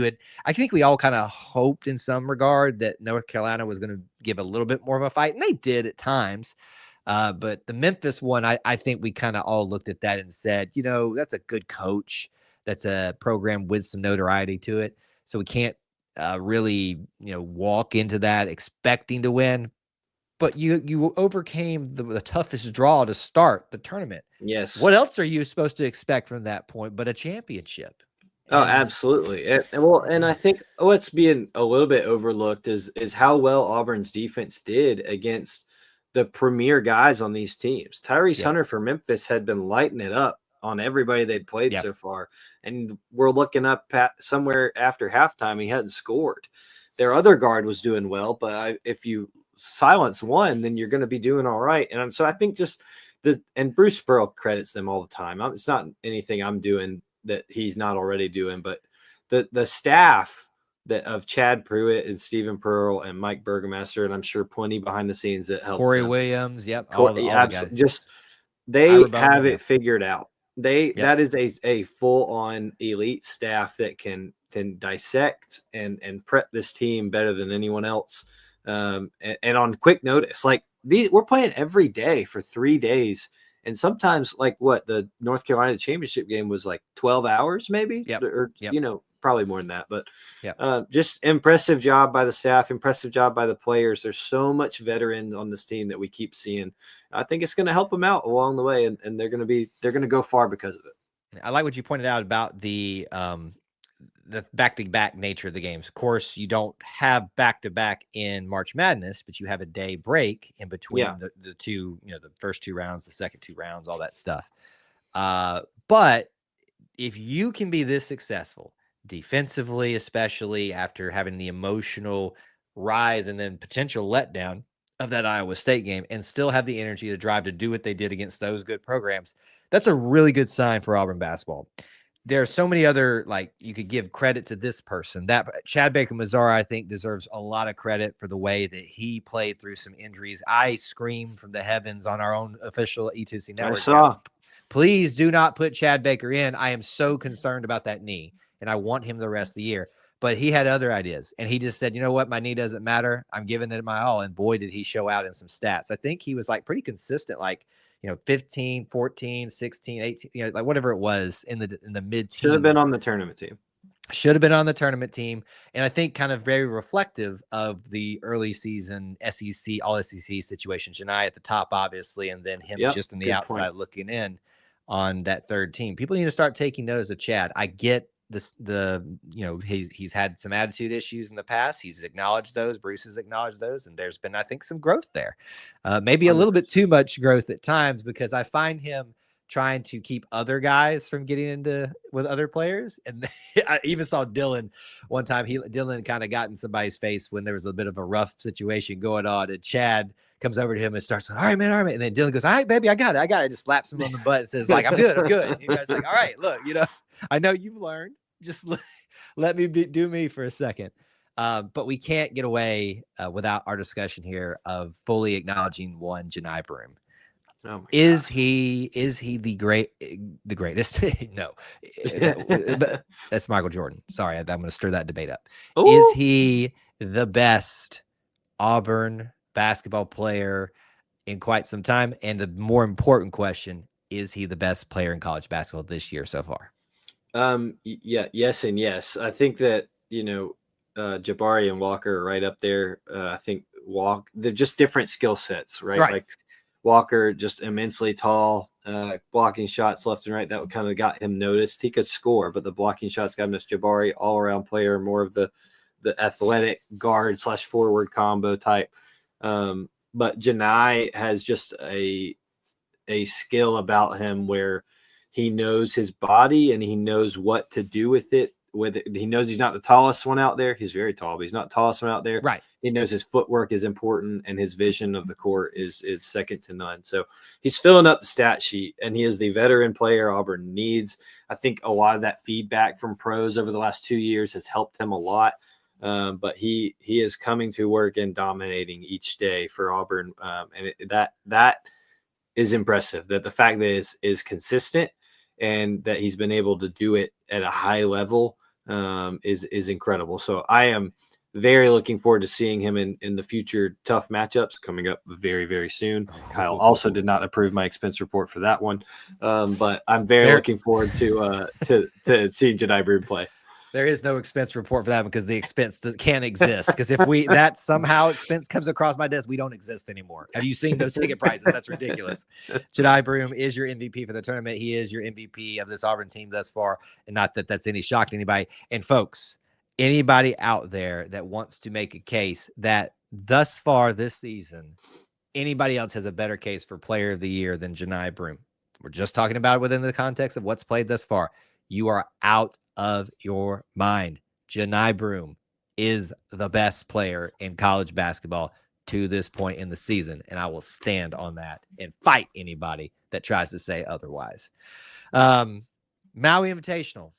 I think we all kind of hoped in some regard that North Carolina was going to give a little bit more of a fight, and they did at times. But the Memphis one, I think we kind of all looked at that and said, that's a good coach. That's a program with some notoriety to it. So we can't really, walk into that expecting to win. But you overcame the toughest draw to start the tournament. Yes. What else are you supposed to expect from that point but a championship? Oh, absolutely. And I think what's being a little bit overlooked is how well Auburn's defense did against the premier guys on these teams. Tyrese Hunter for Memphis had been lighting it up on everybody they'd played so far. And we're looking up somewhere after halftime, he hadn't scored. Their other guard was doing well, but if you silence one, then you're going to be doing all right. And so I think and Bruce Pearl credits them all the time. It's not anything I'm doing that he's not already doing, but the staff of Chad Pruitt and Stephen Pearl and Mike Burgomaster, and I'm sure plenty behind the scenes that help. Corey Williams, all the guys. They have it figured out. That is a full on elite staff that can dissect and prep this team better than anyone else. And on quick notice, like we're playing every day for 3 days. And sometimes, like what the North Carolina championship game was like 12 hours, maybe, Yep. or Yep. you know, probably more than that. But Yep. just impressive job by the staff, impressive job by the players. There's so much veteran on this team that we keep seeing. I think it's going to help them out along the way, and they're going to go far because of it. I like what you pointed out about the back-to-back nature of the games. Of course, you don't have back-to-back in March Madness, but you have a day break in between the two, you know, the first 2 rounds, the second 2 rounds, all that stuff. But if you can be this successful defensively, especially after having the emotional rise and then potential letdown of that Iowa State game, and still have the energy to drive to do what they did against those good programs, that's a really good sign for Auburn basketball. There are so many other, like, you could give credit to this person. That Chad Baker-Mazara, I think, deserves a lot of credit for the way that he played through some injuries. I screamed from the heavens on our own official E2C Network. I saw. Please do not put Chad Baker in. I am so concerned about that knee, and I want him the rest of the year. But he had other ideas, and he just said, you know what, my knee doesn't matter. I'm giving it my all, and boy, did he show out in some stats. I think he was, like, pretty consistent, like, you know, 15, 14, 16, 18, you know, like whatever it was in the mid-teens. Should have been on the tournament team. Should have been on the tournament team. And I think kind of very reflective of the early season SEC, all SEC situation. Janai at the top, obviously, and then him just on the outside looking in on that third team. People need to start taking notice of Chad. I get this, you know, he's had some attitude issues in the past. He's acknowledged those. Bruce has acknowledged those. And there's been, I think, some growth there. Maybe a little bit too much growth at times, because I find him trying to keep other guys from getting into with other players. And I even saw Dylan one time. Dylan kind of got in somebody's face when there was a bit of a rough situation going on, and Chad comes over to him and starts, all right, man. And then Dylan goes, all right, baby, I got it. Just slaps him on the butt and says, like, I'm good. And you guys like, all right, look, you know, I know you've learned. Just let me do me for a second. But we can't get away without our discussion here of fully acknowledging one Janai Broome. Oh, is he the greatest? No, that's Michael Jordan. Sorry, I'm going to stir that debate up. Ooh. Is he the best Auburn basketball player in quite some time? And the more important question, is he the best player in college basketball this year so far? Yeah, yes, and yes. I think that, you know, Jabari and Walker are right up there. I think they're just different skill sets, right? Like Walker, just immensely tall, blocking shots left and right. That kind of got him noticed. He could score, but the blocking shots got missed. Jabari, all-around player, more of the athletic guard / forward combo type. But Janai has just a skill about him where he knows his body and he knows what to do with it. He knows he's not the tallest one out there. He's very tall, but he's not the tallest one out there. Right. He knows his footwork is important and his vision of the court is second to none. So he's filling up the stat sheet, and he is the veteran player Auburn needs. I think a lot of that feedback from pros over the last 2 years has helped him a lot. But he is coming to work and dominating each day for Auburn. And that is impressive, that the fact that is consistent and that he's been able to do it at a high level is incredible. So I am very looking forward to seeing him in the future tough matchups coming up very, very soon. Kyle also did not approve my expense report for that one. But I'm very looking forward to seeing Janai Broome play. There is no expense report for that because the expense can't exist. Because if that somehow expense comes across my desk, we don't exist anymore. Have you seen those ticket prices? That's ridiculous. Janai Broome is your MVP for the tournament. He is your MVP of this Auburn team thus far. And not that that's any shock to anybody. And folks, anybody out there that wants to make a case that thus far this season, anybody else has a better case for player of the year than Janai Broome. We're just talking about it within the context of what's played thus far. You are out of your mind. Janai Broome is the best player in college basketball to this point in the season, and I will stand on that and fight anybody that tries to say otherwise. Maui Invitational.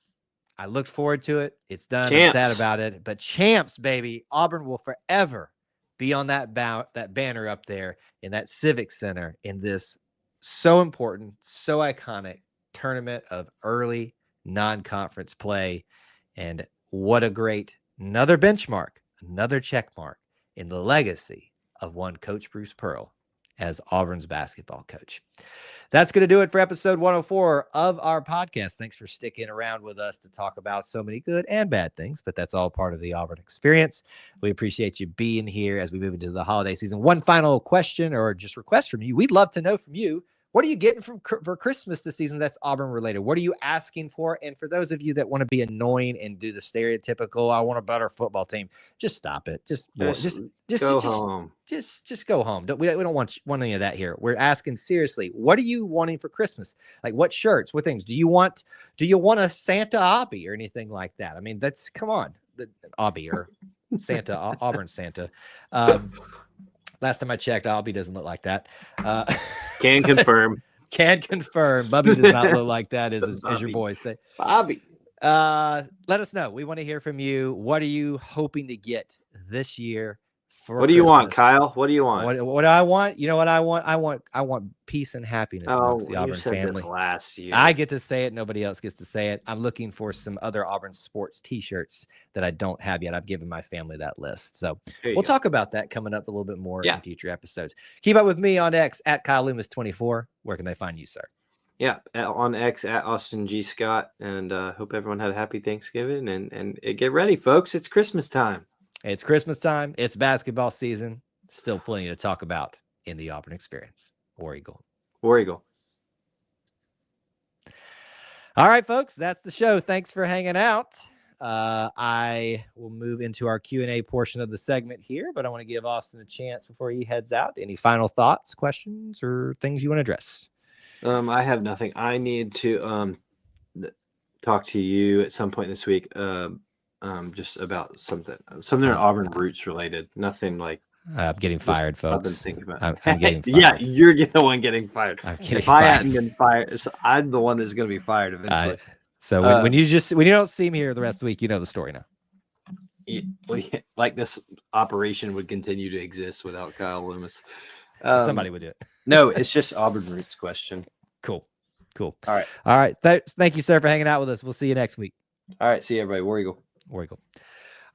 I looked forward to it. It's done. Champs. I'm sad about it, but champs, baby. Auburn will forever be on that banner up there in that Civic Center in this so important, so iconic tournament of early non-conference play. And what a great another benchmark, another check mark in the legacy of one Coach Bruce Pearl as Auburn's basketball coach. That's going to do it for episode 104 of our podcast. Thanks for sticking around with us to talk about so many good and bad things, but that's all part of the Auburn experience. We appreciate you being here as we move into the holiday season. One final question or just request from you. We'd love to know from you. What are you getting for Christmas this season that's Auburn related? What are you asking for? And for those of you that want to be annoying and do the stereotypical, I want a better football team, just stop it. Just go home. Just go home. We don't want any of that here. We're asking seriously, what are you wanting for Christmas? Like what shirts, what things? Do you want a Santa obby or anything like that? I mean, that's come on, the obby or Santa, Auburn Santa. Last time I checked, Obby doesn't look like that. Can confirm. Can confirm. Bubby does not look like that, as your boys say. Bobby. Let us know. We want to hear from you. What are you hoping to get this year for What do you want, Kyle? What do you want? What do I want? You know what I want? I want peace and happiness amongst the Auburn you said family. This last year. I get to say it. Nobody else gets to say it. I'm looking for some other Auburn sports T-shirts that I don't have yet. I've given my family that list. So we'll talk about that coming up a little bit more in future episodes. Keep up with me on X at Kyle Loomis 24. Where can they find you, sir? Yeah, on X at Austin G. Scott. And hope everyone had a happy Thanksgiving. And get ready, folks. It's Christmas time. It's Christmas time. It's basketball season. Still plenty to talk about in the Auburn experience. War Eagle. War Eagle. All right, folks, that's the show. Thanks for hanging out. I will move into our Q&A portion of the segment here, but I want to give Austin a chance before he heads out. Any final thoughts, questions, or things you want to address? I have nothing. I need to talk to you at some point this week just about something Auburn roots related. Nothing like I'm getting fired, folks. I've been thinking about. I'm getting fired. Yeah, you're the one getting fired. If I hadn't been fired, I'm the one that's going to be fired eventually. So when you don't see me here the rest of the week, you know the story now. Like this operation would continue to exist without Kyle Loomis. Somebody would do it. No, it's just Auburn roots question. Cool. All right. Thank you, sir, for hanging out with us. We'll see you next week. All right. See you, everybody. War Eagle.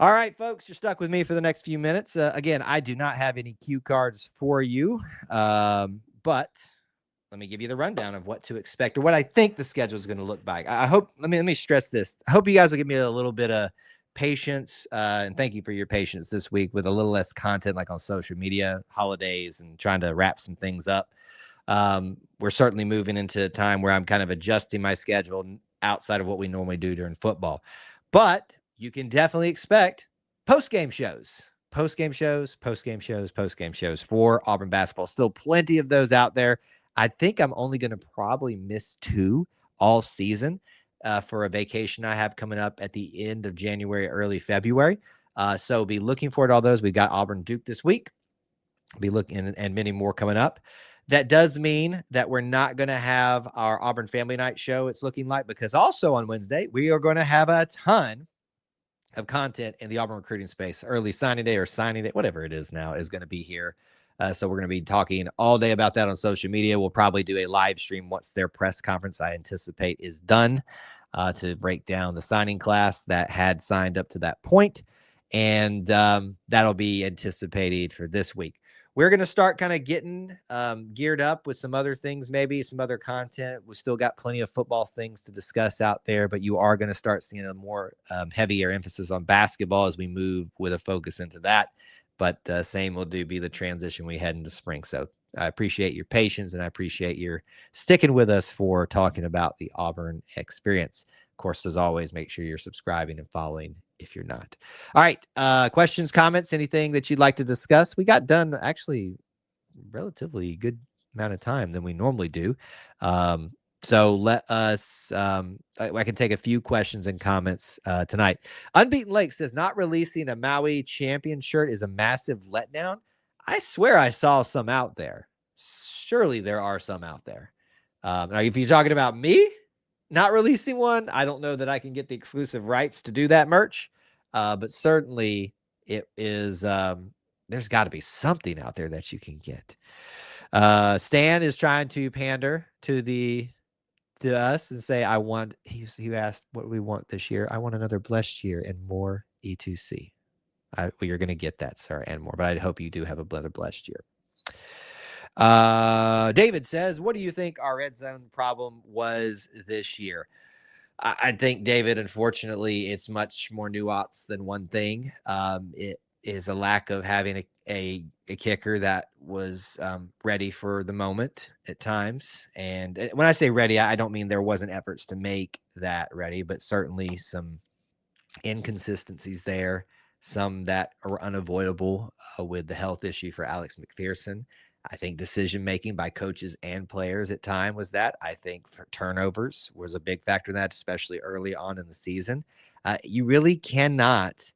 All right, folks, you're stuck with me for the next few minutes. Again, I do not have any cue cards for you, but let me give you the rundown of what to expect or what I think the schedule is going to look like. I hope. Let me stress this. I hope you guys will give me a little bit of patience, and thank you for your patience this week with a little less content, like on social media, holidays, and trying to wrap some things up. We're certainly moving into a time where I'm kind of adjusting my schedule outside of what we normally do during football, but you can definitely expect post-game shows for Auburn basketball. Still plenty of those out there. I think I'm only going to probably miss 2 all season for a vacation I have coming up at the end of January, early February. So be looking forward to all those. We got Auburn Duke this week. Be looking and many more coming up. That does mean that we're not going to have our Auburn Family Night show, it's looking like, because also on Wednesday, we are going to have a ton of content in the Auburn recruiting space. Early signing day or signing day, whatever it is now, is going to be here. So we're going to be talking all day about that on social media. We'll probably do a live stream once their press conference, I anticipate, is done to break down the signing class that had signed up to that point. And that'll be anticipated for this week. We're going to start kind of getting geared up with some other things, maybe some other content. We still got plenty of football things to discuss out there, but you are going to start seeing a more heavier emphasis on basketball as we move with a focus into that. But same will be the transition we head into spring. So I appreciate your patience, and I appreciate your sticking with us for talking about the Auburn experience. Of course, as always, make sure you're subscribing and following if you're not. All right. Questions, comments, anything that you'd like to discuss? We got done actually relatively good amount of time than we normally do. So let us, I can take a few questions and comments tonight. Unbeaten Lake says not releasing a Maui champion shirt is a massive letdown. I swear I saw some out there. Surely there are some out there. Now, if you're talking about me not releasing one, I don't know that I can get the exclusive rights to do that merch. But certainly it is, there's got to be something out there that you can get. Stan is trying to pander to us and say, he asked what we want this year. I want another blessed year and more E2C. Well, you're going to get that, sir, and more, but I hope you do have another blessed year. David says, what do you think our red zone problem was this year? I think, David, unfortunately, it's much more nuanced than one thing. It is a lack of having a kicker that was ready for the moment at times. And when I say ready, I don't mean there wasn't efforts to make that ready, but certainly some inconsistencies there, some that are unavoidable with the health issue for Alex McPherson. I think decision making by coaches and players at time was that. I think for turnovers was a big factor in that, especially early on in the season. You really cannot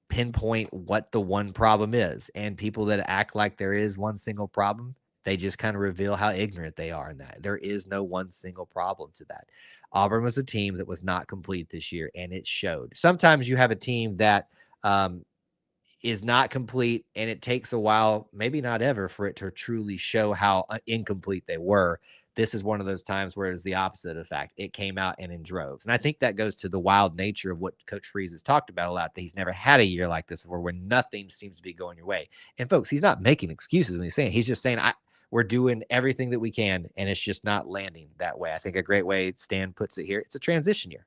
pinpoint what the one problem is. And people that act like there is one single problem, they just kind of reveal how ignorant they are in that. There is no one single problem to that. Auburn was a team that was not complete this year, and it showed. Sometimes you have a team that is not complete, and it takes a while, maybe not ever, for it to truly show how incomplete they were. This is one of those times where it's the opposite of fact. It came out and in droves. And I think that goes to the wild nature of what Coach Freeze has talked about a lot, that he's never had a year like this before where nothing seems to be going your way. And folks, he's not making excuses when he's saying, he's just saying, we're doing everything that we can, and it's just not landing that way. I think a great way Stan puts it here, it's a transition year.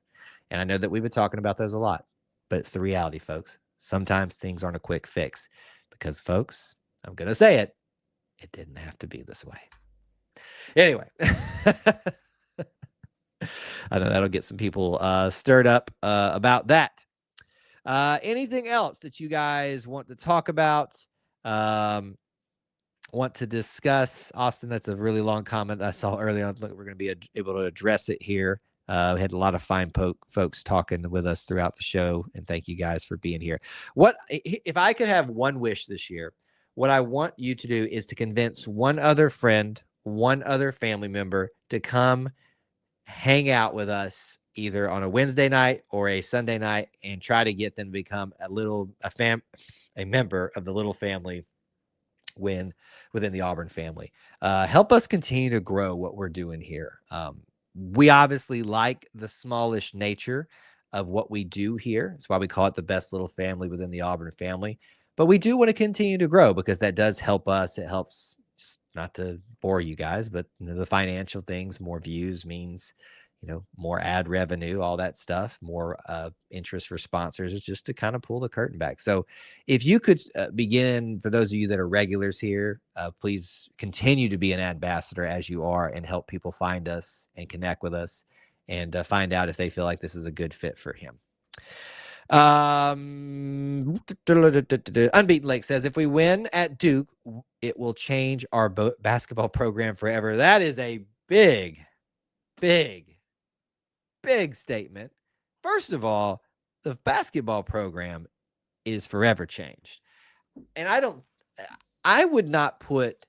And I know that we've been talking about those a lot, but it's the reality, folks. Sometimes things aren't a quick fix because, folks, I'm going to say it, it didn't have to be this way. Anyway, I know that'll get some people stirred up about that. Anything else that you guys want to talk about? Want to discuss? Austin, that's a really long comment I saw early on. Look, we're going to be able to address it here. We had a lot of fine folks talking with us throughout the show, and thank you guys for being here. What if I could have one wish this year? What I want you to do is to convince one other friend, one other family member to come hang out with us either on a Wednesday night or a Sunday night, and try to get them to become a member of the little family within the Auburn family. Help us continue to grow what we're doing here. We obviously like the smallish nature of what we do here. That's why we call it the best little family within the Auburn family. But we do want to continue to grow because that does help us. It helps, just not to bore you guys, but the financial things, more views means, more ad revenue, all that stuff, more interest for sponsors, is just to kind of pull the curtain back. So if you could begin, for those of you that are regulars here, please continue to be an ambassador as you are, and help people find us and connect with us, and find out if they feel like this is a good fit for him. Unbeaten Lake says, if we win at Duke, it will change our basketball program forever. That is a big statement. First of all, the basketball program is forever changed. And I would not put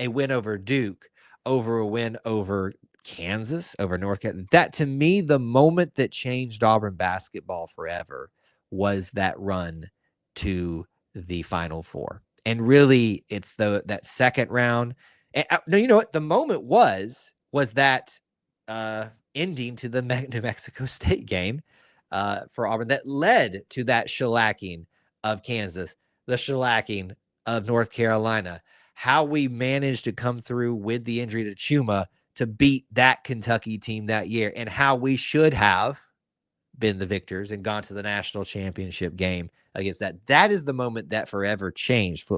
a win over Duke over a win over Kansas, over North Carolina. That, to me, the moment that changed Auburn basketball forever was that run to the Final Four. And really, it's that second round. And, no, you know what? The moment was that ending to the New Mexico State game for Auburn that led to that shellacking of Kansas, the shellacking of North Carolina, how we managed to come through with the injury to Chuma to beat that Kentucky team that year, and how we should have been the victors and gone to the national championship game against that. That is the moment that forever changed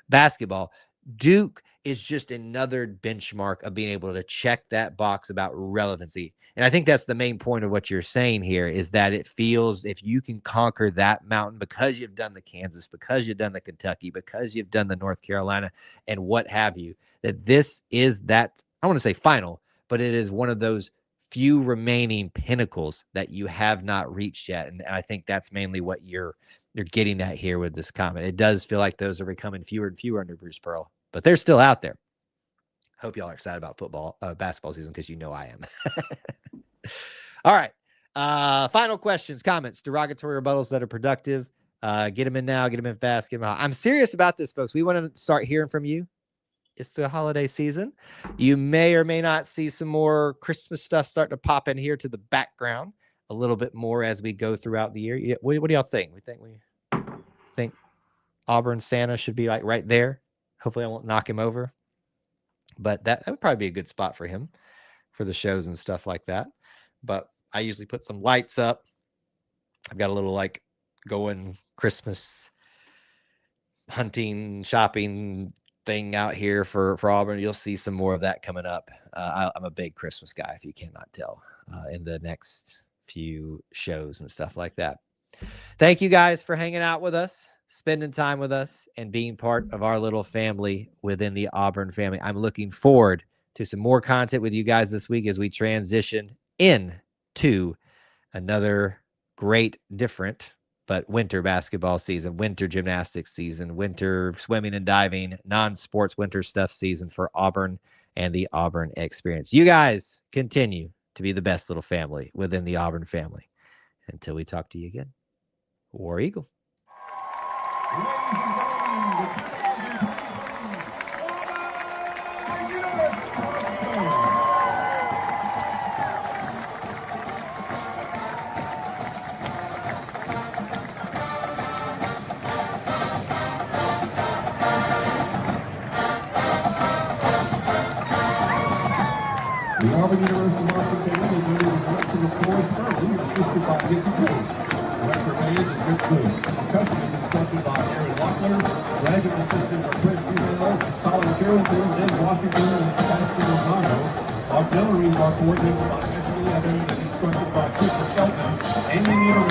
basketball. Duke is just another benchmark of being able to check that box about relevancy. And I think that's the main point of what you're saying here, is that it feels, if you can conquer that mountain because you've done the Kansas, because you've done the Kentucky, because you've done the North Carolina and what have you, that this is that, I want to say final, but it is one of those few remaining pinnacles that you have not reached yet. And I think that's mainly what you're getting at here with this comment. It does feel like those are becoming fewer and fewer under Bruce Pearl, but they're still out there. Hope y'all are excited about basketball season, because I am. All right. Final questions, comments, derogatory rebuttals that are productive. Get them in now, get them in fast, get them out. I'm serious about this, folks. We want to start hearing from you. It's the holiday season. You may or may not see some more Christmas stuff starting to pop in here to the background a little bit more as we go throughout the year. What do y'all think? We think Auburn Santa should be like right there Hopefully I won't knock him over. But that would probably be a good spot for him for the shows and stuff like that. But I usually put some lights up. I've got a little like going Christmas hunting, shopping thing out here for Auburn. You'll see some more of that coming up. I'm a big Christmas guy, if you cannot tell, in the next few shows and stuff like that. Thank you guys for hanging out with us, spending time with us, and being part of our little family within the Auburn family. I'm looking forward to some more content with you guys this week as we transition into another great, different, but winter basketball season, winter gymnastics season, winter swimming and diving, non-sports winter stuff season for Auburn and the Auburn Experience. You guys continue to be the best little family within the Auburn family. Until we talk to you again, War Eagle. The Auburn University marching band is under the direction of Chorus Early, assisted by Nikki Coles. Director of bands is Rick Cool. Percussion is instructed by Aaron Locklear. Graduate assistants are Chris Schumel, Colin Carrington, Lynn Washington, and Sebastian Lozano. Auxiliaries are coordinated by Ashley Evans and instructed by Trisha Skelton, Amy Neal,